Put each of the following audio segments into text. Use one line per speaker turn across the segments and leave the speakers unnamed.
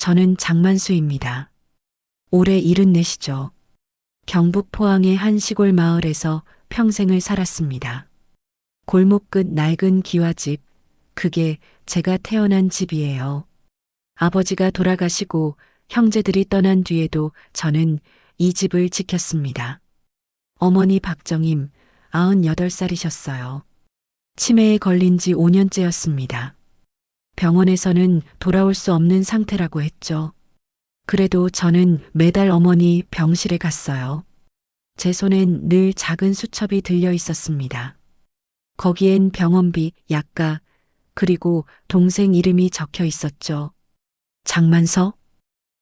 저는 장만수입니다. 올해 74이죠. 경북 포항의 한 시골 마을에서 평생을 살았습니다. 골목 끝 낡은 기와집, 그게 제가 태어난 집이에요. 아버지가 돌아가시고 형제들이 떠난 뒤에도 저는 이 집을 지켰습니다. 어머니 박정임, 98살이셨어요. 치매에 걸린 지 5년째였습니다. 병원에서는 돌아올 수 없는 상태라고 했죠. 그래도 저는 매달 어머니 병실에 갔어요. 제 손엔 늘 작은 수첩이 들려 있었습니다. 거기엔 병원비, 약가, 그리고 동생 이름이 적혀 있었죠. 장만서?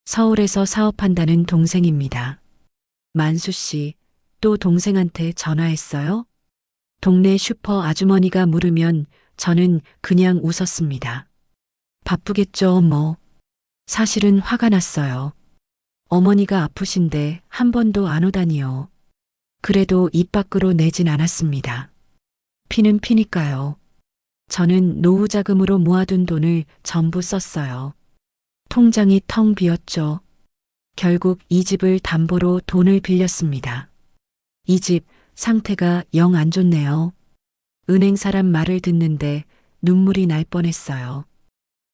서울에서 사업한다는 동생입니다. 만수 씨, 또 동생한테 전화했어요? 동네 슈퍼 아주머니가 물으면 저는 그냥 웃었습니다. 바쁘겠죠, 뭐. 사실은 화가 났어요. 어머니가 아프신데 한 번도 안 오다니요. 그래도 입 밖으로 내진 않았습니다. 피는 피니까요. 저는 노후 자금으로 모아둔 돈을 전부 썼어요. 통장이 텅 비었죠. 결국 이 집을 담보로 돈을 빌렸습니다. 이 집 상태가 영 안 좋네요. 은행 사람 말을 듣는데 눈물이 날 뻔했어요.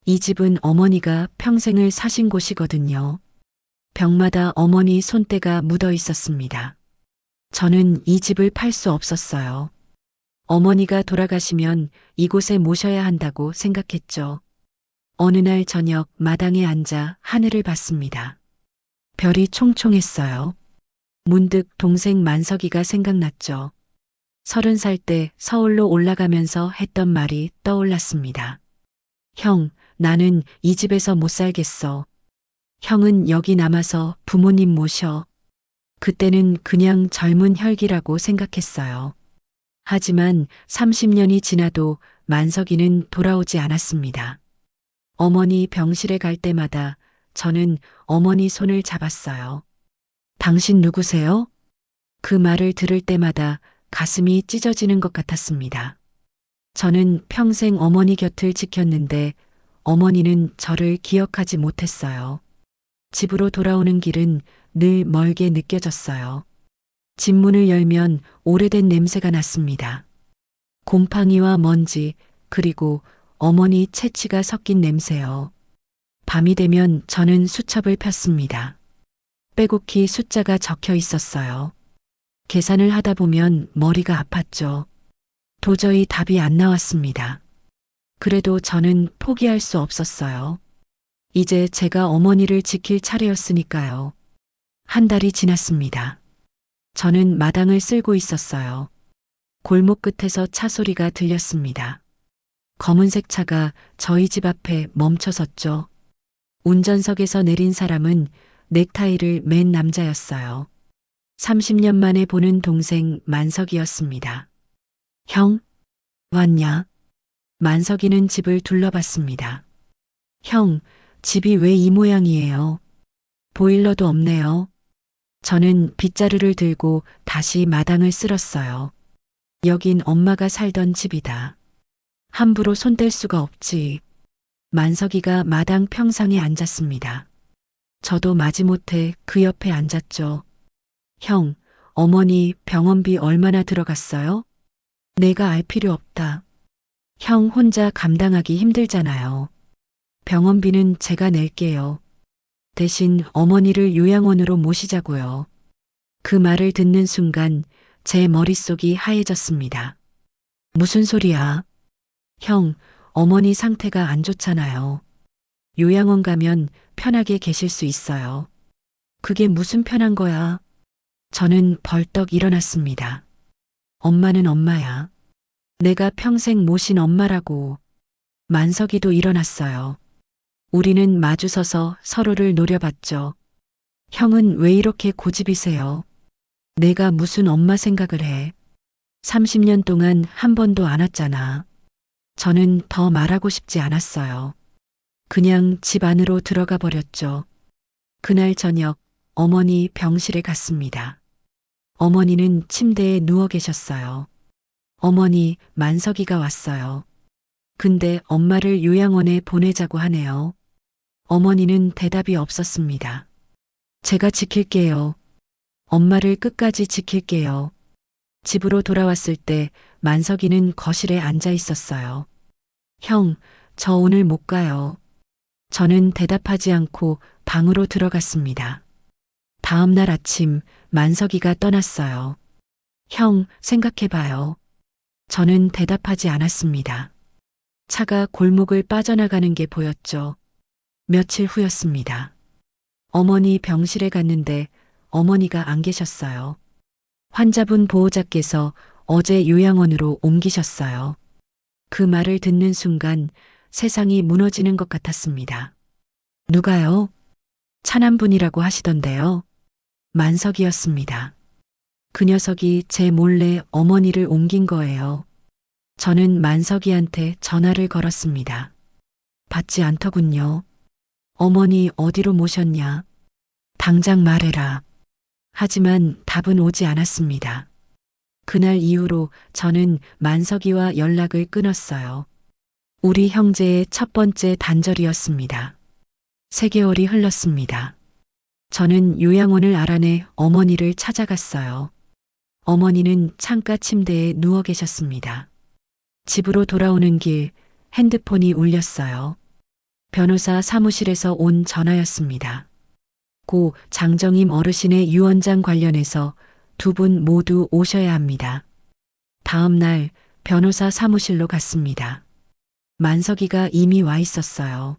이 집은 어머니가 평생을 사신 곳이거든요. 벽마다 어머니 손때가 묻어 있었습니다. 저는 이 집을 팔 수 없었어요. 어머니가 돌아가시면 이곳에 모셔야 한다고 생각했죠. 어느 날 저녁 마당에 앉아 하늘을 봤습니다. 별이 총총했어요. 문득 동생 만석이가 생각났죠. 30살 때 서울로 올라가면서 했던 말이 떠올랐습니다. 형, 나는 이 집에서 못 살겠어. 형은 여기 남아서 부모님 모셔. 그때는 그냥 젊은 혈기라고 생각했어요. 하지만 30년이 지나도 만석이는 돌아오지 않았습니다. 어머니 병실에 갈 때마다 저는 어머니 손을 잡았어요. 당신 누구세요? 그 말을 들을 때마다 가슴이 찢어지는 것 같았습니다. 저는 평생 어머니 곁을 지켰는데 어머니는 저를 기억하지 못했어요. 집으로 돌아오는 길은 늘 멀게 느껴졌어요. 집 문을 열면 오래된 냄새가 났습니다. 곰팡이와 먼지, 그리고 어머니 채취가 섞인 냄새요. 밤이 되면 저는 수첩을 폈습니다. 빼곡히 숫자가 적혀 있었어요. 계산을 하다 보면 머리가 아팠죠. 도저히 답이 안 나왔습니다. 그래도 저는 포기할 수 없었어요. 이제 제가 어머니를 지킬 차례였으니까요. 한 달이 지났습니다. 저는 마당을 쓸고 있었어요. 골목 끝에서 차 소리가 들렸습니다. 검은색 차가 저희 집 앞에 멈춰섰죠. 운전석에서 내린 사람은 넥타이를 맨 남자였어요. 30년 만에 보는 동생 만석이었습니다. 형, 왔냐? 만석이는 집을 둘러봤습니다. 형, 집이 왜 이 모양이에요? 보일러도 없네요. 저는 빗자루를 들고 다시 마당을 쓸었어요. 여긴 엄마가 살던 집이다. 함부로 손댈 수가 없지. 만석이가 마당 평상에 앉았습니다. 저도 마지못해 그 옆에 앉았죠. 형, 어머니 병원비 얼마나 들어갔어요? 내가 알 필요 없다. 형 혼자 감당하기 힘들잖아요. 병원비는 제가 낼게요. 대신 어머니를 요양원으로 모시자고요. 그 말을 듣는 순간 제 머릿속이 하얘졌습니다. 무슨 소리야? 형, 어머니 상태가 안 좋잖아요. 요양원 가면 편하게 계실 수 있어요. 그게 무슨 편한 거야? 저는 벌떡 일어났습니다. 엄마는 엄마야. 내가 평생 모신 엄마라고. 만석이도 일어났어요. 우리는 마주서서 서로를 노려봤죠. 형은 왜 이렇게 고집이세요? 내가 무슨 엄마 생각을 해. 30년 동안 한 번도 안 왔잖아. 저는 더 말하고 싶지 않았어요. 그냥 집 안으로 들어가 버렸죠. 그날 저녁 어머니 병실에 갔습니다. 어머니는 침대에 누워 계셨어요. 어머니, 만석이가 왔어요. 근데 엄마를 요양원에 보내자고 하네요. 어머니는 대답이 없었습니다. 제가 지킬게요. 엄마를 끝까지 지킬게요. 집으로 돌아왔을 때 만석이는 거실에 앉아 있었어요. 형, 저 오늘 못 가요. 저는 대답하지 않고 방으로 들어갔습니다. 다음 날 아침 만석이가 떠났어요. 형, 생각해봐요. 저는 대답하지 않았습니다. 차가 골목을 빠져나가는 게 보였죠. 며칠 후였습니다. 어머니 병실에 갔는데 어머니가 안 계셨어요. 환자분 보호자께서 어제 요양원으로 옮기셨어요. 그 말을 듣는 순간 세상이 무너지는 것 같았습니다. 누가요? 차남 분이라고 하시던데요. 만석이었습니다. 그 녀석이 제 몰래 어머니를 옮긴 거예요. 저는 만석이한테 전화를 걸었습니다. 받지 않더군요. 어머니 어디로 모셨냐? 당장 말해라. 하지만 답은 오지 않았습니다. 그날 이후로 저는 만석이와 연락을 끊었어요. 우리 형제의 첫 번째 단절이었습니다. 3개월이 흘렀습니다. 저는 요양원을 알아내 어머니를 찾아갔어요. 어머니는 창가 침대에 누워 계셨습니다. 집으로 돌아오는 길 핸드폰이 울렸어요. 변호사 사무실에서 온 전화였습니다. 고 장정임 어르신의 유언장 관련해서 2분 모두 오셔야 합니다. 다음 날 변호사 사무실로 갔습니다. 만석이가 이미 와 있었어요.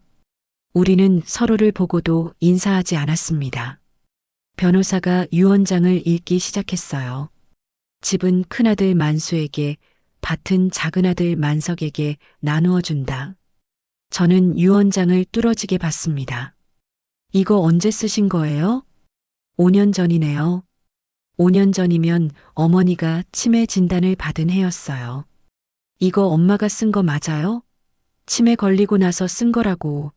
우리는 서로를 보고도 인사하지 않았습니다. 변호사가 유언장을 읽기 시작했어요. 집은 큰아들 만수에게, 밭은 작은아들 만석에게 나누어 준다. 저는 유언장을 뚫어지게 봤습니다. 이거 언제 쓰신 거예요? 5년 전이네요. 5년 전이면 어머니가 치매 진단을 받은 해였어요. 이거 엄마가 쓴 거 맞아요? 치매 걸리고 나서 쓴 거라고.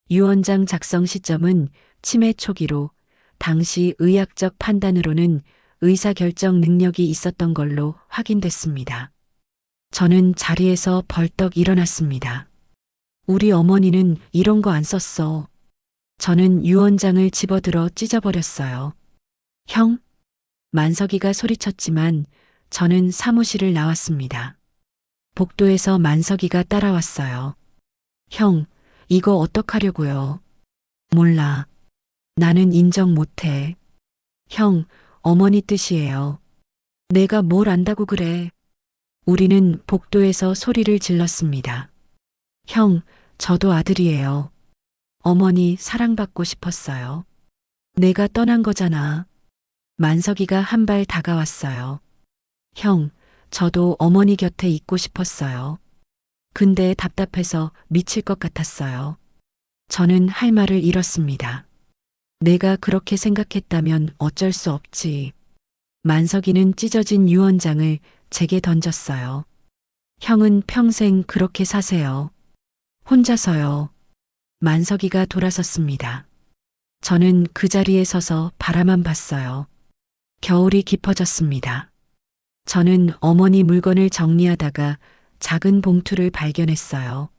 유언장 작성 시점은 치매 초기로 당시 의학적 판단으로는 의사결정 능력이 있었던 걸로 확인됐습니다. 저는 자리에서 벌떡 일어났습니다. 우리 어머니는 이런 거 안 썼어. 저는 유언장을 집어들어 찢어버렸어요. 형? 만석이가 소리쳤지만 저는 사무실을 나왔습니다. 복도에서 만석이가 따라왔어요. 형, 이거 어떡하려고요? 몰라. 나는 인정 못해. 형, 어머니 뜻이에요. 내가 뭘 안다고 그래. 우리는 복도에서 소리를 질렀습니다. 형, 저도 아들이에요. 어머니 사랑받고 싶었어요. 내가 떠난 거잖아. 만석이가 한 발 다가왔어요. 형, 저도 어머니 곁에 있고 싶었어요. 근데 답답해서 미칠 것 같았어요. 저는 할 말을 잃었습니다. 내가 그렇게 생각했다면 어쩔 수 없지. 만석이는 찢어진 유언장을 제게 던졌어요. 형은 평생 그렇게 사세요. 혼자서요. 만석이가 돌아섰습니다. 저는 그 자리에 서서 바라만 봤어요. 겨울이 깊어졌습니다. 저는 어머니 물건을 정리하다가 작은 봉투를 발견했어요.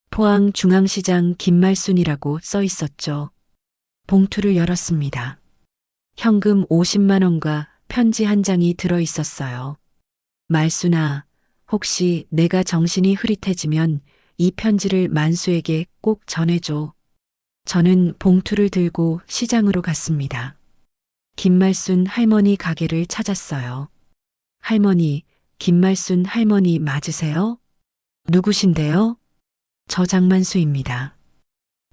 포항 중앙시장 김말순이라고 써 있었죠. 봉투를 열었습니다. 현금 50만 원과 편지 한 장이 들어 있었어요. 말순아, 혹시 내가 정신이 흐릿해지면 이 편지를 만수에게 꼭 전해줘. 저는 봉투를 들고 시장으로 갔습니다. 김말순 할머니 가게를 찾았어요. 할머니, 김말순 할머니 맞으세요? 누구신데요? 저 장만수입니다.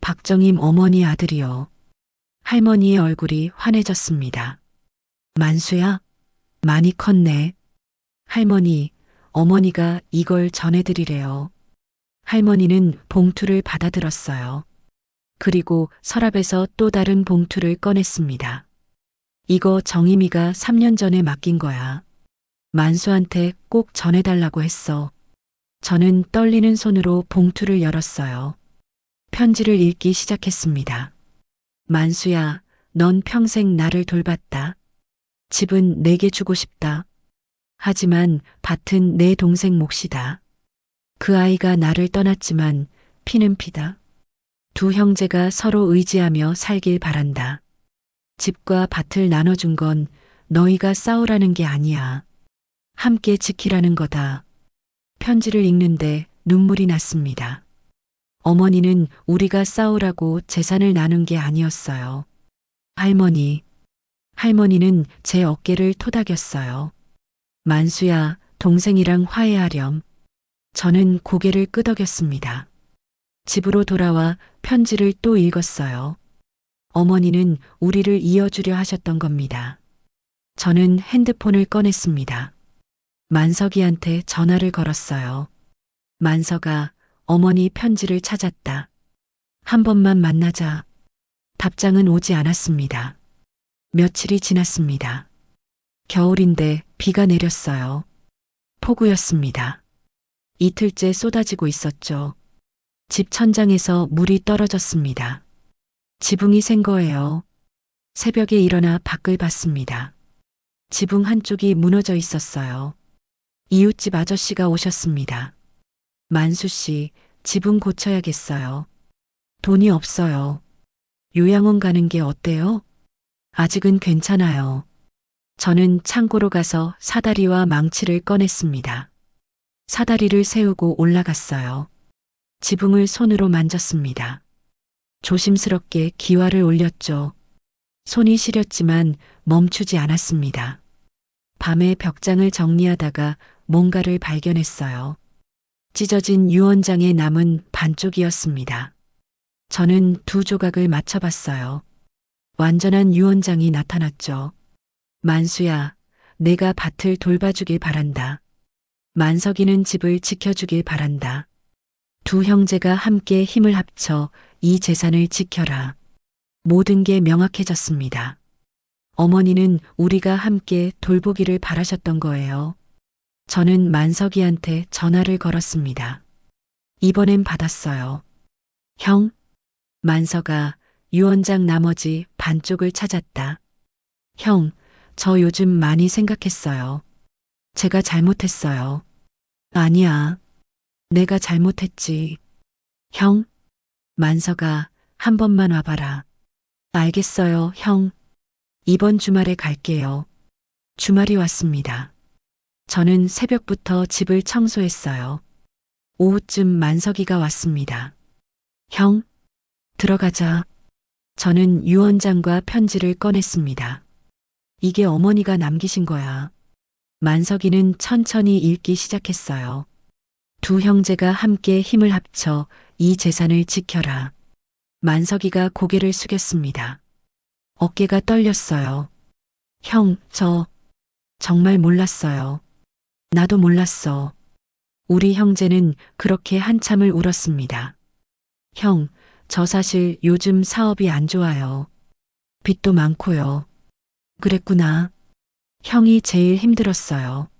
박정임 어머니 아들이요. 할머니의 얼굴이 환해졌습니다. 만수야? 많이 컸네. 할머니, 어머니가 이걸 전해드리래요. 할머니는 봉투를 받아들었어요. 그리고 서랍에서 또 다른 봉투를 꺼냈습니다. 이거 정임이가 3년 전에 맡긴 거야. 만수한테 꼭 전해달라고 했어. 저는 떨리는 손으로 봉투를 열었어요. 편지를 읽기 시작했습니다. 만수야, 넌 평생 나를 돌봤다. 집은 내게 주고 싶다. 하지만 밭은 내 동생 몫이다. 그 아이가 나를 떠났지만 피는 피다. 두 형제가 서로 의지하며 살길 바란다. 집과 밭을 나눠준 건 너희가 싸우라는 게 아니야. 함께 지키라는 거다. 편지를 읽는데 눈물이 났습니다. 어머니는 우리가 싸우라고 재산을 나눈 게 아니었어요. 할머니는 제 어깨를 토닥였어요. 만수야, 동생이랑 화해하렴. 저는 고개를 끄덕였습니다. 집으로 돌아와 편지를 또 읽었어요. 어머니는 우리를 이어주려 하셨던 겁니다. 저는 핸드폰을 꺼냈습니다. 만석이한테 전화를 걸었어요. 만석아, 어머니 편지를 찾았다. 한 번만 만나자. 답장은 오지 않았습니다. 며칠이 지났습니다. 겨울인데 비가 내렸어요. 폭우였습니다. 이틀째 쏟아지고 있었죠. 집 천장에서 물이 떨어졌습니다. 지붕이 샌 거예요. 새벽에 일어나 밖을 봤습니다. 지붕 한쪽이 무너져 있었어요. 이웃집 아저씨가 오셨습니다. 만수 씨, 지붕 고쳐야겠어요. 돈이 없어요. 요양원 가는 게 어때요? 아직은 괜찮아요. 저는 창고로 가서 사다리와 망치를 꺼냈습니다. 사다리를 세우고 올라갔어요. 지붕을 손으로 만졌습니다. 조심스럽게 기와를 올렸죠. 손이 시렸지만 멈추지 않았습니다. 밤에 벽장을 정리하다가 뭔가를 발견했어요. 찢어진 유언장의 남은 반쪽이었습니다. 저는 두 조각을 맞춰봤어요. 완전한 유언장이 나타났죠. 만수야, 내가 밭을 돌봐주길 바란다. 만석이는 집을 지켜주길 바란다. 두 형제가 함께 힘을 합쳐 이 재산을 지켜라. 모든 게 명확해졌습니다. 어머니는 우리가 함께 돌보기를 바라셨던 거예요. 저는 만석이한테 전화를 걸었습니다. 이번엔 받았어요. 형, 만석아, 유언장 나머지 반쪽을 찾았다. 형, 저 요즘 많이 생각했어요. 제가 잘못했어요. 아니야. 내가 잘못했지. 형, 만석아, 한 번만 와봐라. 알겠어요, 형. 이번 주말에 갈게요. 주말이 왔습니다. 저는 새벽부터 집을 청소했어요. 오후쯤 만석이가 왔습니다. 형, 들어가자. 저는 유언장과 편지를 꺼냈습니다. 이게 어머니가 남기신 거야. 만석이는 천천히 읽기 시작했어요. 두 형제가 함께 힘을 합쳐 이 재산을 지켜라. 만석이가 고개를 숙였습니다. 어깨가 떨렸어요. 형, 정말 몰랐어요. 나도 몰랐어. 우리 형제는 그렇게 한참을 울었습니다. 형, 저 사실 요즘 사업이 안 좋아요. 빚도 많고요. 그랬구나. 형이 제일 힘들었어요.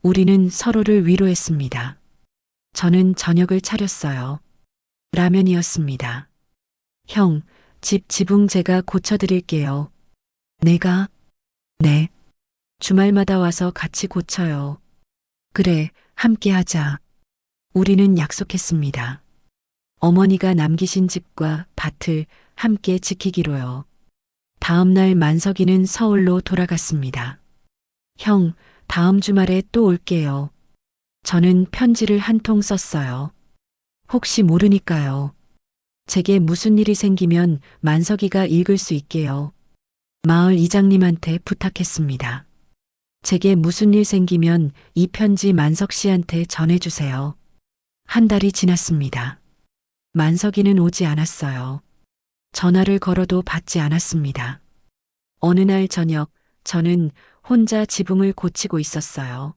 우리는 서로를 위로했습니다. 저는 저녁을 차렸어요. 라면이었습니다. 형, 집 지붕 제가 고쳐드릴게요. 내가? 네. 주말마다 와서 같이 고쳐요. 그래, 함께 하자. 우리는 약속했습니다. 어머니가 남기신 집과 밭을 함께 지키기로요. 다음 날 만석이는 서울로 돌아갔습니다. 형, 다음 주말에 또 올게요. 저는 편지를 한 통 썼어요. 혹시 모르니까요. 제게 무슨 일이 생기면 만석이가 읽을 수 있게요. 마을 이장님한테 부탁했습니다. 제게 무슨 일 생기면 이 편지 만석 씨한테 전해주세요. 한 달이 지났습니다. 만석이는 오지 않았어요. 전화를 걸어도 받지 않았습니다. 어느 날 저녁, 저는 혼자 지붕을 고치고 있었어요.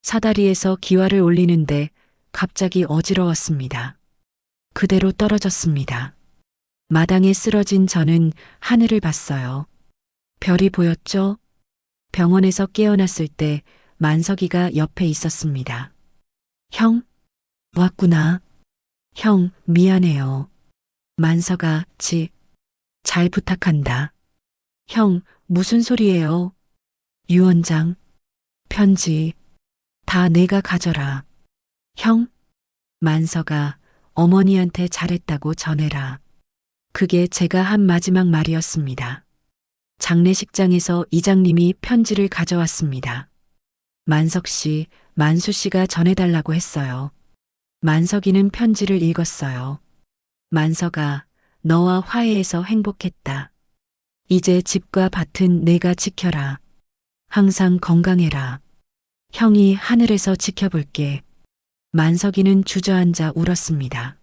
사다리에서 기와를 올리는데 갑자기 어지러웠습니다. 그대로 떨어졌습니다. 마당에 쓰러진 저는 하늘을 봤어요. 별이 보였죠? 병원에서 깨어났을 때 만석이가 옆에 있었습니다. 형, 왔구나. 형, 미안해요. 만석아, 잘 부탁한다. 형, 무슨 소리예요? 유언장, 편지, 다 내가 가져라. 형, 만석아, 어머니한테 잘했다고 전해라. 그게 제가 한 마지막 말이었습니다. 장례식장에서 이장님이 편지를 가져왔습니다. 만석 씨, 만수 씨가 전해달라고 했어요. 만석이는 편지를 읽었어요. 만석아, 너와 화해해서 행복했다. 이제 집과 밭은 내가 지켜라. 항상 건강해라. 형이 하늘에서 지켜볼게. 만석이는 주저앉아 울었습니다.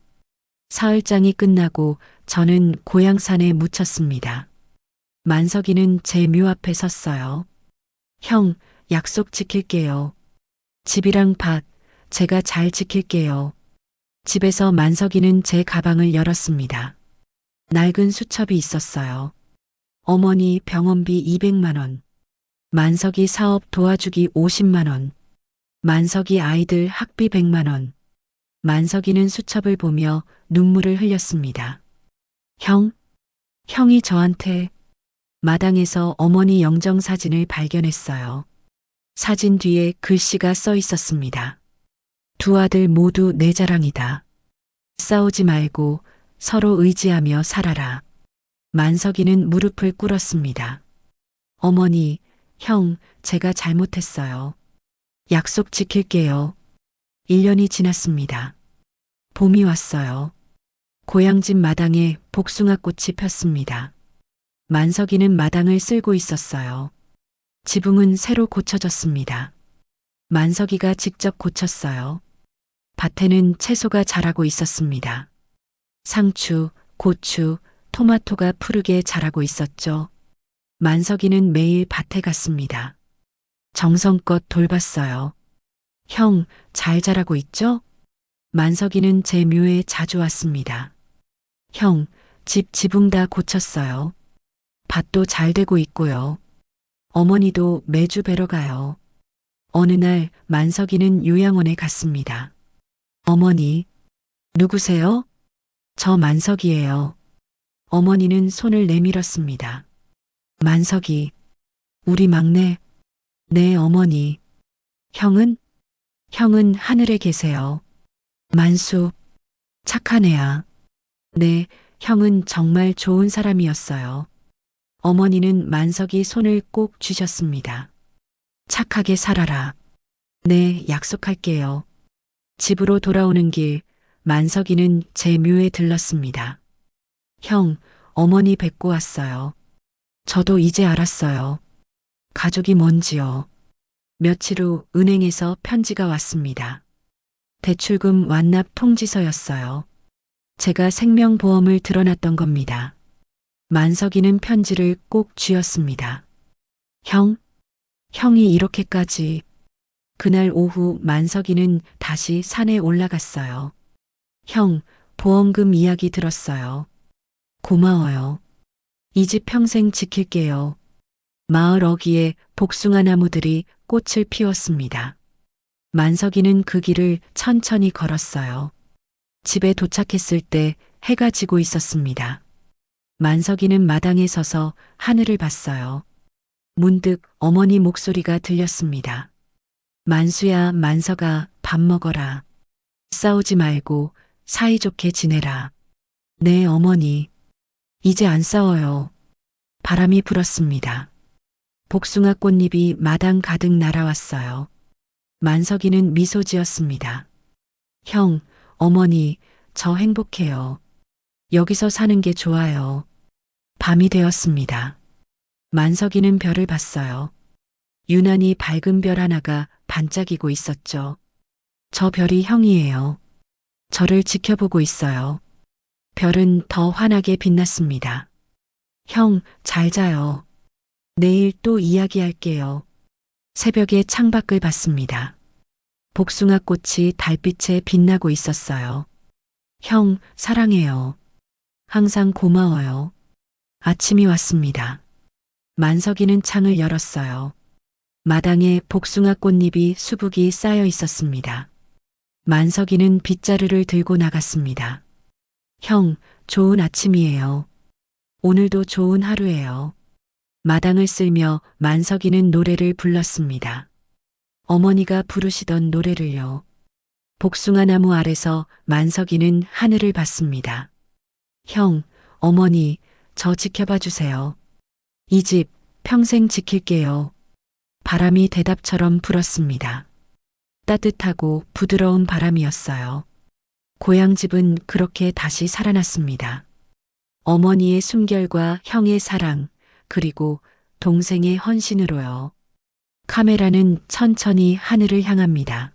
사흘장이 끝나고 저는 고향산에 묻혔습니다. 만석이는 제 묘 앞에 섰어요. 형, 약속 지킬게요. 집이랑 밭, 제가 잘 지킬게요. 집에서 만석이는 제 가방을 열었습니다. 낡은 수첩이 있었어요. 어머니 병원비 200만 원. 만석이 사업 도와주기 50만 원. 만석이 아이들 학비 100만 원. 만석이는 수첩을 보며 눈물을 흘렸습니다. 형이 저한테 마당에서 어머니 영정사진을 발견했어요. 사진 뒤에 글씨가 써 있었습니다. 두 아들 모두 내 자랑이다. 싸우지 말고 서로 의지하며 살아라. 만석이는 무릎을 꿇었습니다. 어머니, 형, 제가 잘못했어요. 약속 지킬게요. 1년이 지났습니다. 봄이 왔어요. 고향집 마당에 복숭아꽃이 폈습니다. 만석이는 마당을 쓸고 있었어요. 지붕은 새로 고쳐졌습니다. 만석이가 직접 고쳤어요. 밭에는 채소가 자라고 있었습니다. 상추, 고추, 토마토가 푸르게 자라고 있었죠. 만석이는 매일 밭에 갔습니다. 정성껏 돌봤어요. 형, 잘 자라고 있죠? 만석이는 제 묘에 자주 왔습니다. 형, 집 지붕 다 고쳤어요. 밭도 잘 되고 있고요. 어머니도 매주 뵈러 가요. 어느 날 만석이는 요양원에 갔습니다. 어머니, 누구세요? 저 만석이에요. 어머니는 손을 내밀었습니다. 만석이, 우리 막내. 네, 어머니. 형은 하늘에 계세요. 만수, 착한 애야. 네, 형은 정말 좋은 사람이었어요. 어머니는 만석이 손을 꼭 쥐셨습니다. 착하게 살아라. 네, 약속할게요. 집으로 돌아오는 길, 만석이는 제 묘에 들렀습니다. 형, 어머니 뵙고 왔어요. 저도 이제 알았어요. 가족이 뭔지요. 며칠 후 은행에서 편지가 왔습니다. 대출금 완납 통지서였어요. 제가 생명보험을 들어놨던 겁니다. 만석이는 편지를 꼭 쥐었습니다. 형이 이렇게까지. 그날 오후 만석이는 다시 산에 올라갔어요. 형, 보험금 이야기 들었어요. 고마워요. 이 집 평생 지킬게요. 마을 어귀에 복숭아 나무들이 꽃을 피웠습니다. 만석이는 그 길을 천천히 걸었어요. 집에 도착했을 때 해가 지고 있었습니다. 만석이는 마당에 서서 하늘을 봤어요. 문득 어머니 목소리가 들렸습니다. 만수야, 만석아, 밥 먹어라. 싸우지 말고 사이좋게 지내라. 네, 어머니. 이제 안 싸워요. 바람이 불었습니다. 복숭아 꽃잎이 마당 가득 날아왔어요. 만석이는 미소 지었습니다. 형, 어머니, 저 행복해요. 여기서 사는 게 좋아요. 밤이 되었습니다. 만석이는 별을 봤어요. 유난히 밝은 별 하나가 반짝이고 있었죠. 저 별이 형이에요. 저를 지켜보고 있어요. 별은 더 환하게 빛났습니다. 형, 잘 자요. 내일 또 이야기할게요. 새벽에 창밖을 봤습니다. 복숭아 꽃이 달빛에 빛나고 있었어요. 형, 사랑해요. 항상 고마워요. 아침이 왔습니다. 만석이는 창을 열었어요. 마당에 복숭아 꽃잎이 수북이 쌓여 있었습니다. 만석이는 빗자루를 들고 나갔습니다. 형, 좋은 아침이에요. 오늘도 좋은 하루예요. 마당을 쓸며 만석이는 노래를 불렀습니다. 어머니가 부르시던 노래를요. 복숭아 나무 아래서 만석이는 하늘을 봤습니다. 형, 어머니, 저 지켜봐 주세요. 이 집 평생 지킬게요. 바람이 대답처럼 불었습니다. 따뜻하고 부드러운 바람이었어요. 고향집은 그렇게 다시 살아났습니다. 어머니의 숨결과 형의 사랑, 그리고 동생의 헌신으로요. 카메라는 천천히 하늘을 향합니다.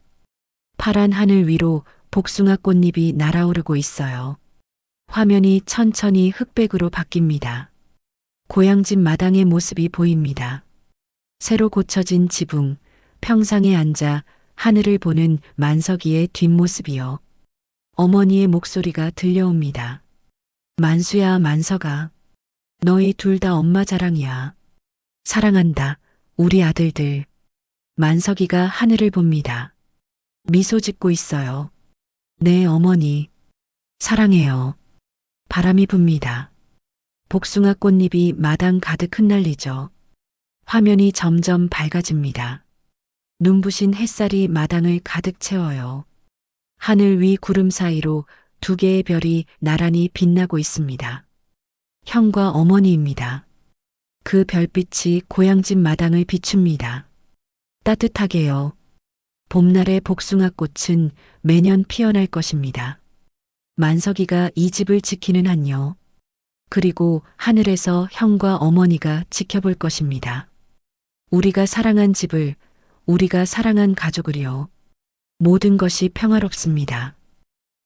파란 하늘 위로 복숭아 꽃잎이 날아오르고 있어요. 화면이 천천히 흑백으로 바뀝니다. 고향집 마당의 모습이 보입니다. 새로 고쳐진 지붕, 평상에 앉아 하늘을 보는 만석이의 뒷모습이요. 어머니의 목소리가 들려옵니다. 만수야, 만석아. 너희 둘 다 엄마 자랑이야. 사랑한다, 우리 아들들. 만석이가 하늘을 봅니다. 미소 짓고 있어요. 네, 어머니. 사랑해요. 바람이 붑니다. 복숭아 꽃잎이 마당 가득 흩날리죠. 화면이 점점 밝아집니다. 눈부신 햇살이 마당을 가득 채워요. 하늘 위 구름 사이로 두 개의 별이 나란히 빛나고 있습니다. 형과 어머니입니다. 그 별빛이 고향집 마당을 비춥니다. 따뜻하게요. 봄날의 복숭아꽃은 매년 피어날 것입니다. 만석이가 이 집을 지키는 한요. 그리고 하늘에서 형과 어머니가 지켜볼 것입니다. 우리가 사랑한 집을, 우리가 사랑한 가족을요. 모든 것이 평화롭습니다.